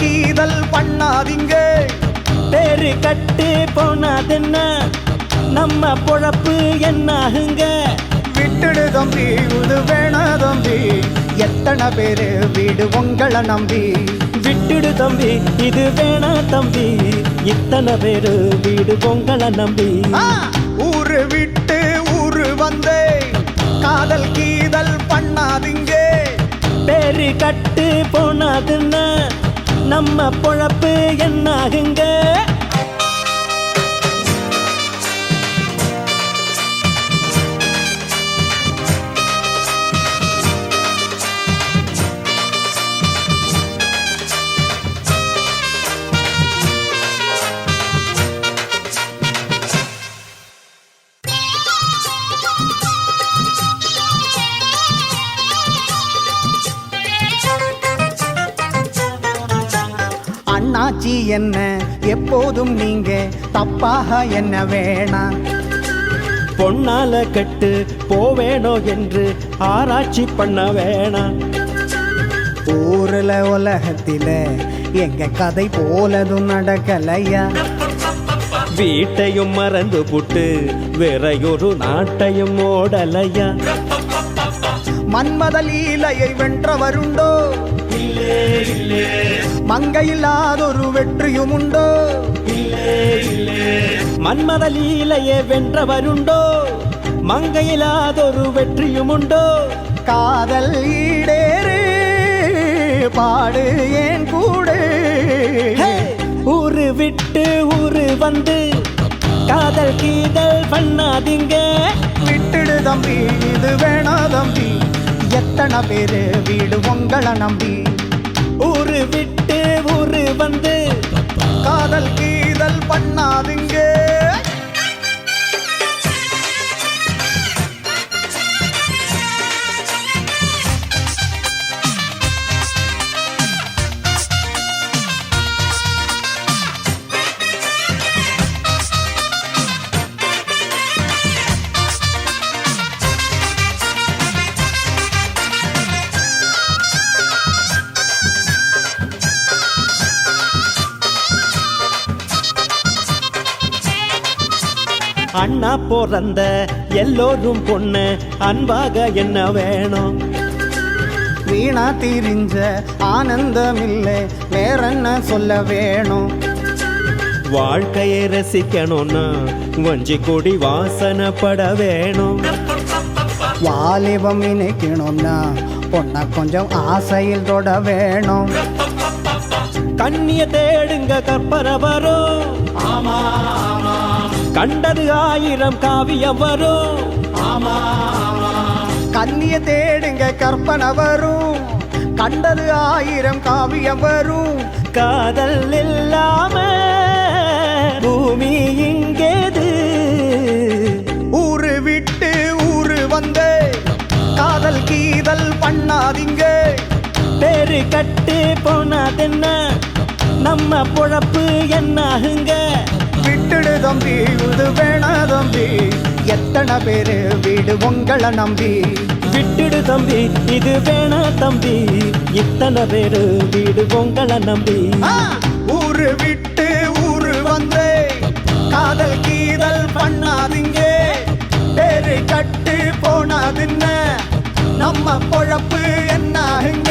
கீதல் பண்ணாதீங்க. பேரு கட்டு போனாதென்ன நம்ம பொழப்பு என்னாகுங்க. விட்டுடு தம்பி, இது வேணா தம்பி, எத்தனை பேரு வீடு உங்களை நம்பி. விட்டுடு தம்பி, இது வேணா தம்பி, இத்தனை பேரு வீடு உங்களை நம்பி. ஊரு விட்டு ஊரு வந்தே காதல் கீதல் பண்ணாதீங்க. பேரு கட்டு போனாதுன்னா நம்ம பொழப்பு என்னாகுங்க. அண்ணாச்சி என்ன எப்போதும் நீங்க தப்பாக என்ன வேணாம். பொன்னால கட்டு போவேணோ என்று ஆராய்ச்சி பண்ண வேணாம். ஊர்ல உலகத்தில எங்க கதை போலதும் நடக்கலையா. வீட்டையும் மறந்து புட்டு வேறையொரு நாட்டையும் ஓடலையா. மன்மத லீலையை வென்றவருண்டோ, மங்கையில்லாதொரு வெற்றியும் உண்டோ. மன்மத லீலையை வென்றவருண்டோ, மங்கையில்லாதொரு வெற்றியும் உண்டோ. காதல் ஈடேறு பாடு ஏன் கூட. ஊரு விட்டு ஊரு வந்து காதல் கீதல் பண்ணாதீங்க. விட்டுடு தம்பி, இது வேணா தம்பி, எத்தனை பேரு வீடு உங்களை நம்பி. ஊரு விட்டு ஊரு வந்து காதல் கீதல் பண்ணாதீங்க. அண்ணா பிறந்த எல்லோரும் பொண்ணு அன்பாக என்ன வேணும். வீணா திரிஞ்ச ஆனந்தம் இல்லை, வேறென்ன சொல்ல வேணும். வாழ்க்கையை ரசிக்கணும்னா வஞ்சி கொடி வாசனைப்பட வேணும். வாலிபம் இணைக்கணும்னா பொண்ண கொஞ்சம் ஆசையில் தொட வேணும். கண்ணிய தேடுங்க கற்பனை வரும், கண்டது 1000 காவியம் வரும். கண்ணிய தேடுங்க கற்பனை வரும், கண்டது 1000 காவியம் வரும். காதல் இல்லாம பூமி இங்கேது. ஊரு விட்டு ஊரு வந்து காதல் கீதல் பண்ணாதீங்க. பேரு கட்டு போனாதென்ன நம்ம பொழப்பு என்னாகுங்க. விட்டுடு தம்பி, இது வேணா தம்பி, எத்தனை பேரு வீடு உங்களை நம்பி. விட்டுடு தம்பி, இது வேணா தம்பி, இத்தனை பேரு வீடு உங்களை நம்பி. ஊரு விட்டு ஊரு வந்து காதல் கீதல் பண்ணாதீங்க. பேரு கட்டு போனாதுன்ன நம்ம பொழப்பு என்னாகுங்க.